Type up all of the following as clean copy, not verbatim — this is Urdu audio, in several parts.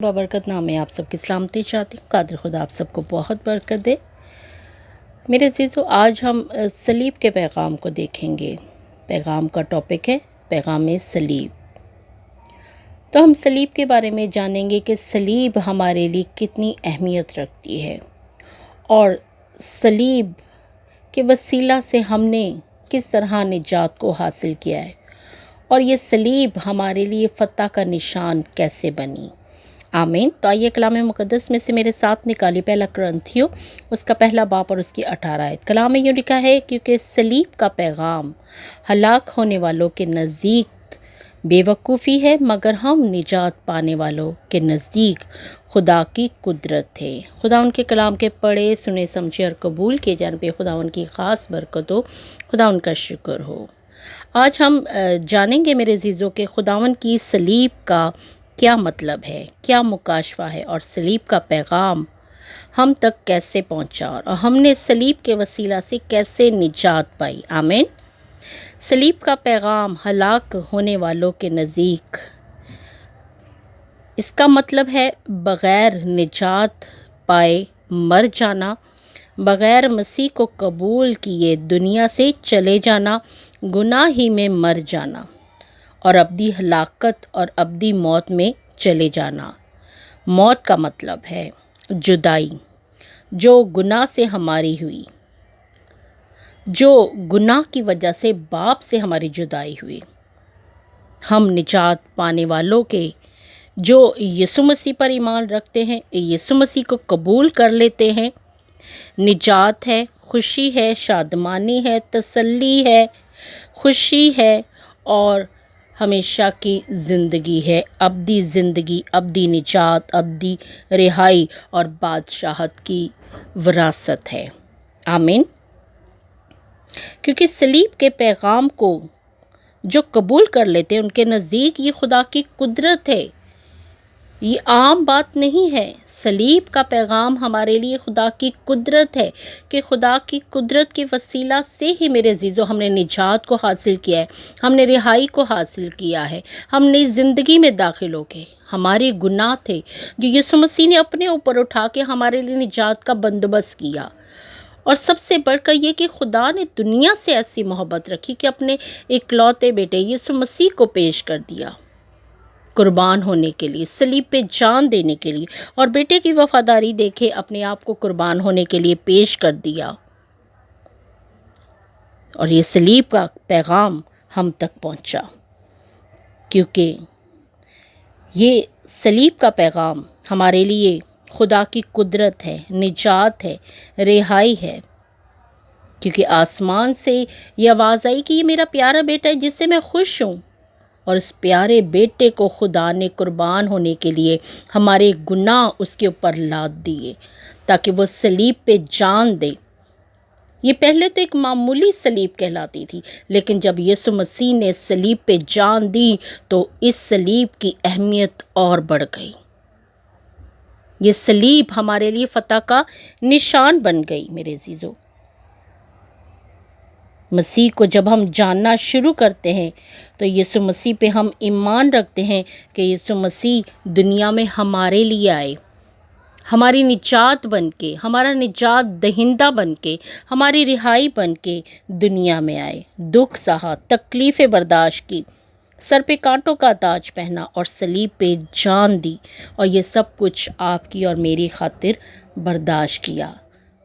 بابرکت نام میں آپ سب کی سلامتی چاہتی ہوں۔ قادر خدا آپ سب کو بہت برکت دے۔ میرے عزیزو، آج ہم صلیب کے پیغام کو دیکھیں گے۔ پیغام کا ٹاپک ہے پیغام صلیب۔ تو ہم صلیب کے بارے میں جانیں گے کہ صلیب ہمارے لیے کتنی اہمیت رکھتی ہے اور صلیب کے وسیلہ سے ہم نے کس طرح نجات کو حاصل کیا ہے اور یہ صلیب ہمارے لیے فتح کا نشان کیسے بنی۔ آمین۔ تو آئیے کلام مقدس میں سے میرے ساتھ نکالی پہلا کرنتھیوں اس کا پہلا باب اور اس کی 18 آیت۔ کلام میں یوں لکھا ہے، کیونکہ صلیب کا پیغام ہلاک ہونے والوں کے نزدیک بے وقوفی ہے، مگر ہم نجات پانے والوں کے نزدیک خدا کی قدرت ہے۔ خدا ان کے کلام کے پڑھے سنے سمجھے اور قبول کیے جانے پہ خدا ان کی خاص برکت ہو، خدا ان کا شکر ہو۔ آج ہم جانیں گے میرے عزیزوں کہ خداوند کی صلیب کا کیا مطلب ہے، کیا مکاشفہ ہے اور صلیب کا پیغام ہم تک کیسے پہنچا اور ہم نے صلیب کے وسیلہ سے کیسے نجات پائی۔ آمین۔ صلیب کا پیغام ہلاک ہونے والوں کے نزدیک، اس کا مطلب ہے بغیر نجات پائے مر جانا، بغیر مسیح کو قبول کیے دنیا سے چلے جانا، گناہ ہی میں مر جانا اور ابدی ہلاکت اور ابدی موت میں چلے جانا۔ موت کا مطلب ہے جدائی، جو گناہ سے ہماری ہوئی، جو گناہ کی وجہ سے باپ سے ہماری جدائی ہوئی۔ ہم نجات پانے والوں کے جو یسوع مسیح پر ایمان رکھتے ہیں، یسوع مسیح کو قبول کر لیتے ہیں، نجات ہے، خوشی ہے، شادمانی ہے، تسلی ہے، خوشی ہے اور ہمیشہ کی زندگی ہے، ابدی زندگی، ابدی نجات، ابدی رہائی اور بادشاہت کی وراثت ہے۔ آمین۔ کیونکہ صلیب کے پیغام کو جو قبول کر لیتے ہیں ان کے نزدیک یہ خدا کی قدرت ہے، یہ عام بات نہیں ہے۔ صلیب کا پیغام ہمارے لیے خدا کی قدرت ہے کہ خدا کی قدرت کے وسیلہ سے ہی میرے عزیزو ہم نے نجات کو حاصل کیا ہے، ہم نے رہائی کو حاصل کیا ہے، ہم نئی زندگی میں داخل ہو گئے۔ ہمارے گناہ تھے جو یسوع مسیح نے اپنے اوپر اٹھا کے ہمارے لیے نجات کا بندوبست کیا، اور سب سے بڑھ کر یہ کہ خدا نے دنیا سے ایسی محبت رکھی کہ اپنے اکلوتے بیٹے یسوع مسیح کو پیش کر دیا قربان ہونے کے لیے، صلیب پہ جان دینے کے لیے، اور بیٹے کی وفاداری دیکھے اپنے آپ کو قربان ہونے کے لیے پیش کر دیا، اور یہ صلیب کا پیغام ہم تک پہنچا۔ کیونکہ یہ صلیب کا پیغام ہمارے لیے خدا کی قدرت ہے، نجات ہے، رہائی ہے۔ کیونکہ آسمان سے یہ آواز آئی کہ یہ میرا پیارا بیٹا ہے جس سے میں خوش ہوں، اور اس پیارے بیٹے کو خدا نے قربان ہونے کے لیے ہمارے گناہ اس کے اوپر لاد دیے تاکہ وہ صلیب پہ جان دے۔ یہ پہلے تو ایک معمولی صلیب کہلاتی تھی، لیکن جب یسوع مسیح نے صلیب پہ جان دی تو اس صلیب کی اہمیت اور بڑھ گئی۔ یہ صلیب ہمارے لیے فتح کا نشان بن گئی میرے عزیزو۔ مسیح کو جب ہم جاننا شروع کرتے ہیں تو یسوع مسیح پہ ہم ایمان رکھتے ہیں کہ یسوع مسیح دنیا میں ہمارے لیے آئے، ہماری نجات بن کے، ہمارا نجات دہندہ بن کے، ہماری رہائی بن کے دنیا میں آئے، دکھ سہا، تکلیفیں برداشت کی، سر پہ کانٹوں کا تاج پہنا اور صلیب پہ جان دی، اور یہ سب کچھ آپ کی اور میری خاطر برداشت کیا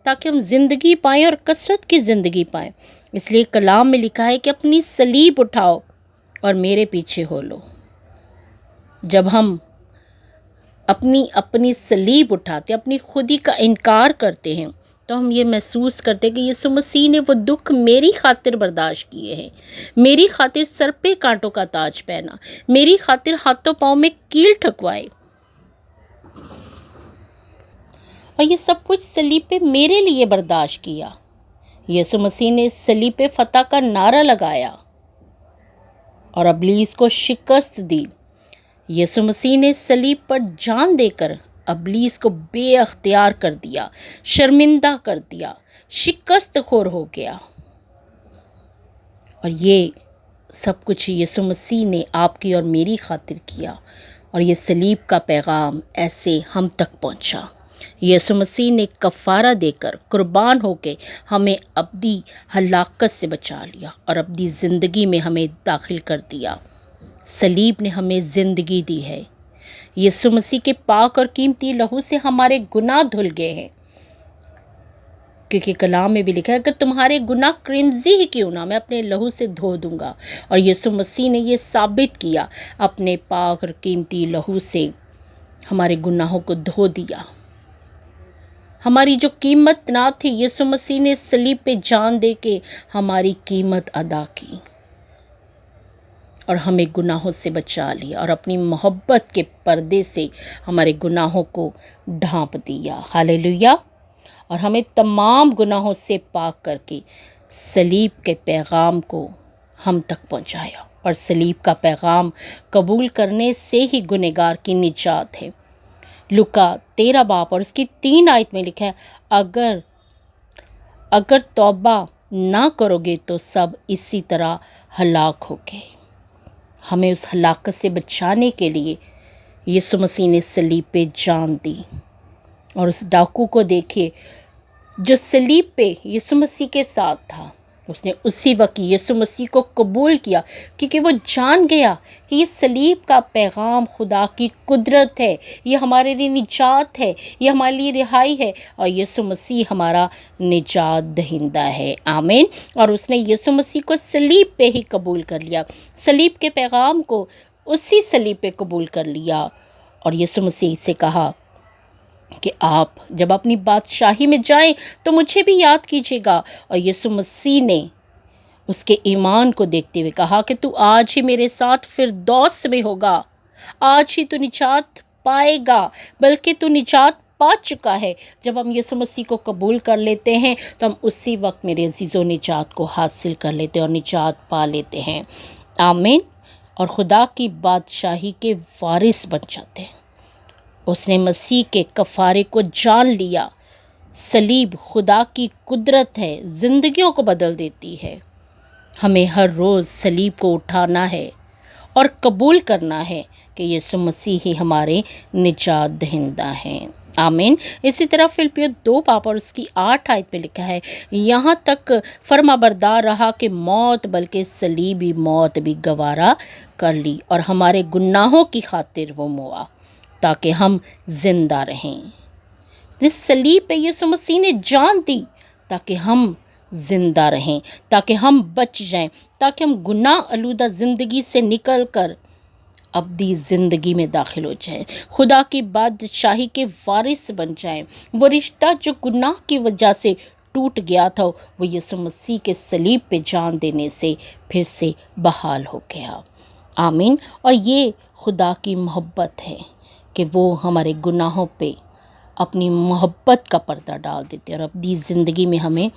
تاکہ ہم زندگی پائیں اور کثرت کی زندگی پائیں۔ اس لیے کلام میں لکھا ہے کہ اپنی صلیب اٹھاؤ اور میرے پیچھے ہو لو۔ جب ہم اپنی صلیب اٹھاتے، اپنی خودی کا انکار کرتے ہیں، تو ہم یہ محسوس کرتے کہ یسوع مسیح نے وہ دکھ میری خاطر برداشت کیے ہیں، میری خاطر سر پہ کانٹوں کا تاج پہنا، میری خاطر ہاتھوں پاؤں میں کیل ٹھکوائے، اور یہ سب کچھ صلیب پہ میرے لیے برداشت کیا۔ یسوع مسیح نے صلیب پہ فتح کا نعرہ لگایا اور ابلیس کو شکست دی۔ یسوع مسیح نے صلیب پر جان دے کر ابلیس کو بے اختیار کر دیا، شرمندہ کر دیا، شکست خور ہو گیا، اور یہ سب کچھ یسوع مسیح نے آپ کی اور میری خاطر کیا۔ اور یہ سلیب کا پیغام ایسے ہم تک پہنچا۔ یسوع مسیح نے کفارہ دے کر قربان ہو کے ہمیں ابدی ہلاکت سے بچا لیا اور ابدی زندگی میں ہمیں داخل کر دیا۔ سلیب نے ہمیں زندگی دی ہے۔ یسوع مسیح کے پاک اور قیمتی لہو سے ہمارے گناہ دھل گئے ہیں، کیونکہ کلام میں بھی لکھا ہے کہ تمہارے گناہ کرمزی ہی کیوں نہ، میں اپنے لہو سے دھو دوں گا۔ اور یسوع مسیح نے یہ ثابت کیا، اپنے پاک اور قیمتی لہو سے ہمارے گناہوں کو دھو دیا۔ ہماری جو قیمت نہ تھی، یسوع مسیح نے صلیب پہ جان دے کے ہماری قیمت ادا کی اور ہمیں گناہوں سے بچا لیا اور اپنی محبت کے پردے سے ہمارے گناہوں کو ڈھانپ دیا۔ ہاللیلویا! اور ہمیں تمام گناہوں سے پاک کر کے صلیب کے پیغام کو ہم تک پہنچایا، اور صلیب کا پیغام قبول کرنے سے ہی گنہگار کی نجات ہے۔ لوکا 13 باب اور اس کی 3 آیت میں لکھا ہے، اگر توبہ نہ کرو گے تو سب اسی طرح ہلاک ہو گے۔ ہمیں اس ہلاکت سے بچانے کے لیے یسوع مسیح نے صلیب پہ جان دی۔ اور اس ڈاکو کو دیکھیے جو صلیب پہ یسوع مسیح کے ساتھ تھا، اس نے اسی وقت یسوع مسیح کو قبول کیا، کیونکہ وہ جان گیا کہ یہ صلیب کا پیغام خدا کی قدرت ہے، یہ ہمارے لیے نجات ہے، یہ ہمارے لیے رہائی ہے، اور یسوع مسیح ہمارا نجات دہندہ ہے۔ آمین۔ اور اس نے یسوع مسیح کو صلیب پہ ہی قبول کر لیا، صلیب کے پیغام کو اسی صلیب پہ قبول کر لیا، اور یسوع مسیح سے کہا کہ آپ جب اپنی بادشاہی میں جائیں تو مجھے بھی یاد کیجیے گا۔ اور یسوع مسیح نے اس کے ایمان کو دیکھتے ہوئے کہا کہ تو آج ہی میرے ساتھ فردوس میں ہوگا، آج ہی تو نجات پائے گا، بلکہ تو نجات پا چکا ہے۔ جب ہم یسوع مسیح کو قبول کر لیتے ہیں تو ہم اسی وقت میرے عزیزوں نجات کو حاصل کر لیتے اور نجات پا لیتے ہیں۔ آمین۔ اور خدا کی بادشاہی کے وارث بن جاتے ہیں۔ اس نے مسیح کے کفارے کو جان لیا۔ صلیب خدا کی قدرت ہے، زندگیوں کو بدل دیتی ہے۔ ہمیں ہر روز صلیب کو اٹھانا ہے اور قبول کرنا ہے کہ یسوع مسیح ہی ہمارے نجات دہندہ ہیں۔ آمین۔ اسی طرح فلپیو 2 باب اور اس کی 8 آیت پہ لکھا ہے، یہاں تک فرما بردار رہا کہ موت بلکہ صلیبی موت بھی گوارا کر لی، اور ہمارے گناہوں کی خاطر وہ موا تاکہ ہم زندہ رہیں۔ اس صلیب پہ یسوع مسیح نے جان دی تاکہ ہم زندہ رہیں، تاکہ ہم بچ جائیں، تاکہ ہم گناہ آلودہ زندگی سے نکل کر ابدی زندگی میں داخل ہو جائیں، خدا کی بادشاہی کے وارث بن جائیں۔ وہ رشتہ جو گناہ کی وجہ سے ٹوٹ گیا تھا، وہ یسوع مسیح کے صلیب پہ جان دینے سے پھر سے بحال ہو گیا۔ آمین۔ اور یہ خدا کی محبت ہے کہ وہ ہمارے گناہوں پہ اپنی محبت کا پردہ ڈال دیتے اور ابدی زندگی میں ہمیں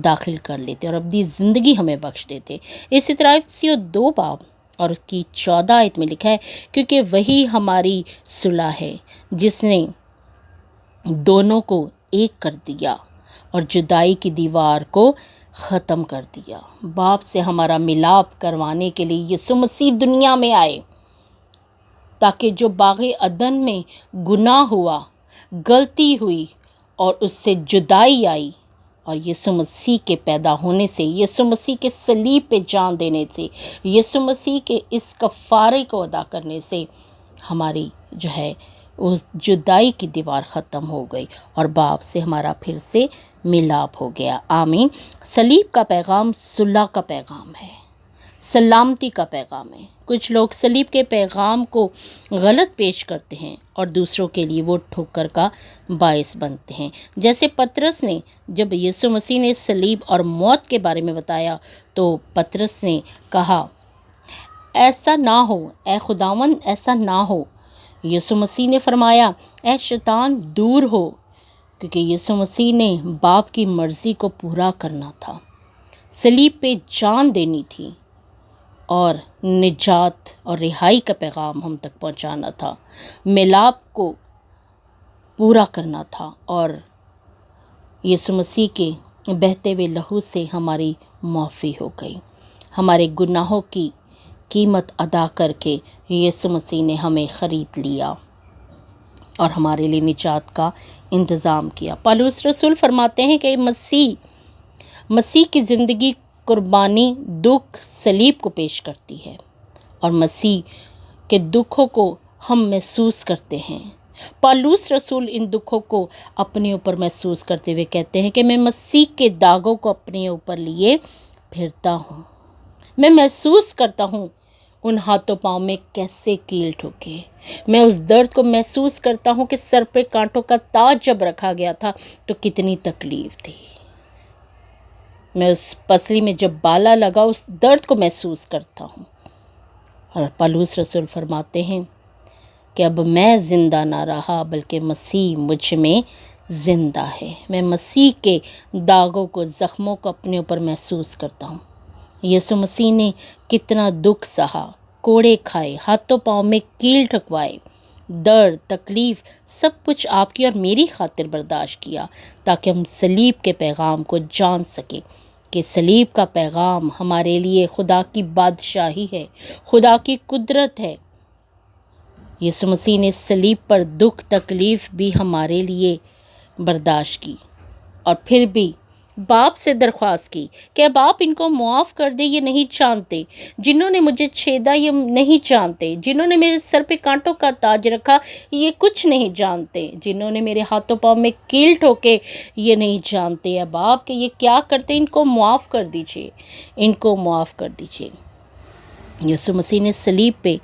داخل کر لیتے اور ابدی زندگی ہمیں بخش دیتے۔ اسی طرح افسیوں 2 باب اور اس کی 14 آیت میں لکھا ہے، کیونکہ وہی ہماری صلح ہے جس نے دونوں کو ایک کر دیا اور جدائی کی دیوار کو ختم کر دیا۔ باپ سے ہمارا ملاپ کروانے کے لیے یسوع مسیح دنیا میں آئے، تاکہ جو باغ عدن میں گناہ ہوا، غلطی ہوئی اور اس سے جدائی آئی، اور یسوع مسیح کے پیدا ہونے سے، یسوع مسیح کے صلیب پہ جان دینے سے، یسوع مسیح کے اس کفارے کو ادا کرنے سے ہماری جو ہے اس جدائی کی دیوار ختم ہو گئی اور باپ سے ہمارا پھر سے ملاپ ہو گیا۔ آمین۔ صلیب کا پیغام صلح کا پیغام ہے، سلامتی کا پیغام ہے۔ کچھ لوگ صلیب کے پیغام کو غلط پیش کرتے ہیں اور دوسروں کے لیے وہ ٹھوکر کا باعث بنتے ہیں۔ جیسے پطرس نے جب یسوع مسیح نے صلیب اور موت کے بارے میں بتایا تو پطرس نے کہا، ایسا نہ ہو اے خداوند، ایسا نہ ہو۔ یسوع مسیح نے فرمایا، اے شیطان دور ہو، کیونکہ یسوع مسیح نے باپ کی مرضی کو پورا کرنا تھا، صلیب پہ جان دینی تھی اور نجات اور رہائی کا پیغام ہم تک پہنچانا تھا، ملاپ کو پورا کرنا تھا، اور یسوع مسیح کے بہتے ہوئے لہو سے ہماری معافی ہو گئی، ہمارے گناہوں کی قیمت ادا کر کے یسوع مسیح نے ہمیں خرید لیا اور ہمارے لیے نجات کا انتظام کیا۔ پالوس رسول فرماتے ہیں کہ مسیح کی زندگی قربانی، دکھ، صلیب کو پیش کرتی ہے، اور مسیح کے دکھوں کو ہم محسوس کرتے ہیں۔ پالوس رسول ان دکھوں کو اپنے اوپر محسوس کرتے ہوئے کہتے ہیں کہ میں مسیح کے داغوں کو اپنے اوپر لیے پھرتا ہوں، میں محسوس کرتا ہوں ان ہاتھوں پاؤں میں کیسے کیل ٹھوکے، میں اس درد کو محسوس کرتا ہوں کہ سر پہ کانٹوں کا تاج جب رکھا گیا تھا تو کتنی تکلیف تھی، میں اس پسلی میں جب بالا لگا اس درد کو محسوس کرتا ہوں۔ اور پالوس رسول فرماتے ہیں کہ اب میں زندہ نہ رہا بلکہ مسیح مجھ میں زندہ ہے، میں مسیح کے داغوں کو، زخموں کو اپنے اوپر محسوس کرتا ہوں۔ یسوع مسیح نے کتنا دکھ سہا، کوڑے کھائے، ہاتھوں پاؤں میں کیل ٹھکوائے، درد، تکلیف، سب کچھ آپ کی اور میری خاطر برداشت کیا تاکہ ہم صلیب کے پیغام کو جان سکیں کہ صلیب کا پیغام ہمارے لیے خدا کی بادشاہی ہے، خدا کی قدرت ہے۔ یسوع مسیح نے صلیب پر دکھ، تکلیف بھی ہمارے لیے برداشت کی، اور پھر بھی باپ سے درخواست کی کہ اب آپ ان کو معاف کر دیں، یہ نہیں جانتے، جنہوں نے مجھے چھیدا یہ نہیں جانتے، جنہوں نے میرے سر پہ کانٹوں کا تاج رکھا یہ کچھ نہیں جانتے، جنہوں نے میرے ہاتھوں پاؤں میں کیل ٹھوکے یہ نہیں جانتے، اب آپ کہ یہ کیا کرتے، ان کو معاف کر دیجئے، ان کو معاف کر دیجئے۔ یسوع مسیح نے صلیب پہ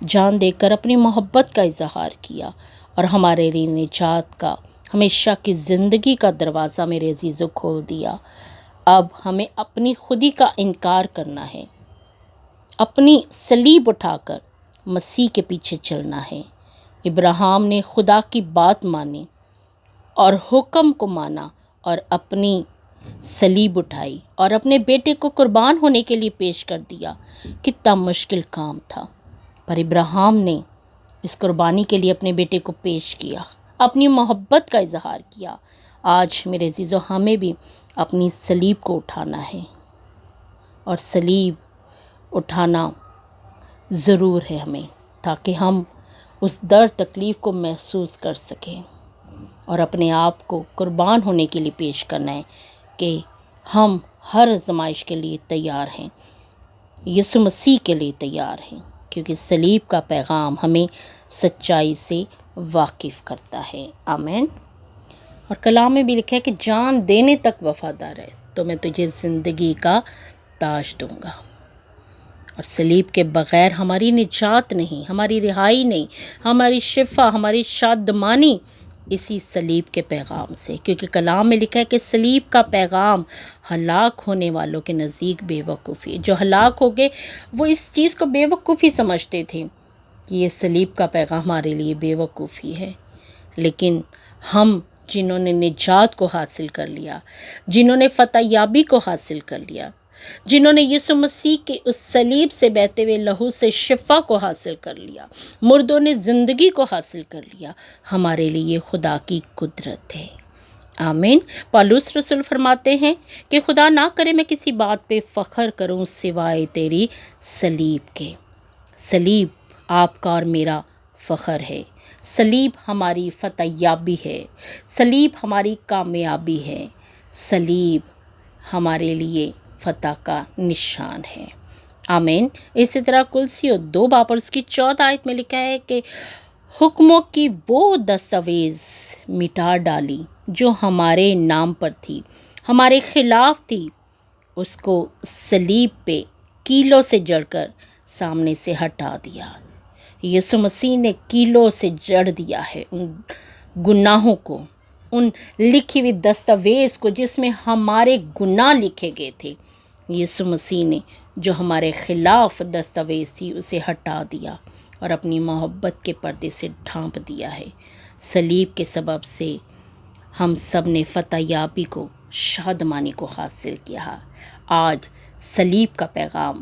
جان دے کر اپنی محبت کا اظہار کیا اور ہمارے لیے نجات کا، ہمیشہ کی زندگی کا دروازہ میرے عزیزوں کھول دیا۔ اب ہمیں اپنی خودی کا انکار کرنا ہے، اپنی صلیب اٹھا کر مسیح کے پیچھے چلنا ہے۔ ابراہیم نے خدا کی بات مانی اور حکم کو مانا اور اپنی صلیب اٹھائی اور اپنے بیٹے کو قربان ہونے کے لیے پیش کر دیا۔ کتنا مشکل کام تھا، پر ابراہیم نے اس قربانی کے لیے اپنے بیٹے کو پیش کیا، اپنی محبت کا اظہار کیا۔ آج میرے عزیزو ہمیں بھی اپنی صلیب کو اٹھانا ہے، اور صلیب اٹھانا ضرور ہے ہمیں، تاکہ ہم اس درد تکلیف کو محسوس کر سکیں اور اپنے آپ کو قربان ہونے کے لیے پیش کرنا ہے کہ ہم ہر آزمائش کے لیے تیار ہیں، یسوع مسیح کے لیے تیار ہیں، کیونکہ صلیب کا پیغام ہمیں سچائی سے واقف کرتا ہے۔ آمین۔ اور کلام میں بھی لکھا ہے کہ جان دینے تک وفادار ہے تو میں تجھے زندگی کا تاج دوں گا۔ اور صلیب کے بغیر ہماری نجات نہیں، ہماری رہائی نہیں، ہماری شفا، ہماری شادمانی اسی صلیب کے پیغام سے، کیونکہ کلام میں لکھا ہے کہ صلیب کا پیغام ہلاک ہونے والوں کے نزدیک بے وقوفی، جو ہلاک ہو گئے وہ اس چیز کو بے وقوفی سمجھتے تھے کہ یہ صلیب کا پیغام ہمارے لیے بے وقوفی ہے، لیکن ہم جنہوں نے نجات کو حاصل کر لیا، جنہوں نے فتح یابی کو حاصل کر لیا، جنہوں نے یسوع مسیح کے اس صلیب سے بہتے ہوئے لہو سے شفا کو حاصل کر لیا، مردوں نے زندگی کو حاصل کر لیا، ہمارے لیے خدا کی قدرت ہے۔ آمین۔ پالوس رسول فرماتے ہیں کہ خدا نہ کرے میں کسی بات پہ فخر کروں سوائے تیری صلیب کے۔ صلیب آپ کا اور میرا فخر ہے، صلیب ہماری فتح یابی ہے، صلیب ہماری کامیابی ہے، صلیب ہمارے لیے فتح کا نشان ہے۔ آمین۔ اسی طرح کلسیو 2 باب اور اس کی 14 آیت میں لکھا ہے کہ حکموں کی وہ دستاویز مٹا ڈالی جو ہمارے نام پر تھی، ہمارے خلاف تھی، اس کو صلیب پہ کیلوں سے جڑ کر سامنے سے ہٹا دیا۔ یسوع مسیح نے کیلوں سے جڑ دیا ہے ان گناہوں کو، ان لکھی ہوئی دستاویز کو جس میں ہمارے گناہ لکھے گئے تھے۔ یسوع مسیح نے جو ہمارے خلاف دستاویز تھی اسے ہٹا دیا اور اپنی محبت کے پردے سے ڈھانپ دیا ہے۔ صلیب کے سبب سے ہم سب نے فتح یابی کو، شادمانی کو حاصل کیا۔ آج صلیب کا پیغام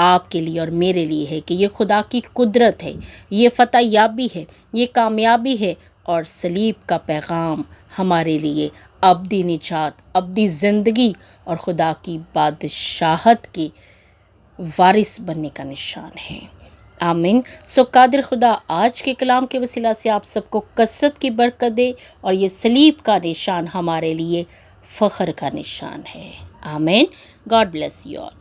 آپ کے لیے اور میرے لیے ہے کہ یہ خدا کی قدرت ہے، یہ فتح یابی ہے، یہ کامیابی ہے، اور صلیب کا پیغام ہمارے لیے ابدی نجات، ابدی زندگی اور خدا کی بادشاہت کی وارث بننے کا نشان ہے۔ آمین۔ سو قادر خدا آج کے کلام کے وسیلہ سے آپ سب کو کثرت کی برکت دے، اور یہ صلیب کا نشان ہمارے لیے فخر کا نشان ہے۔ آمین۔ God bless you all.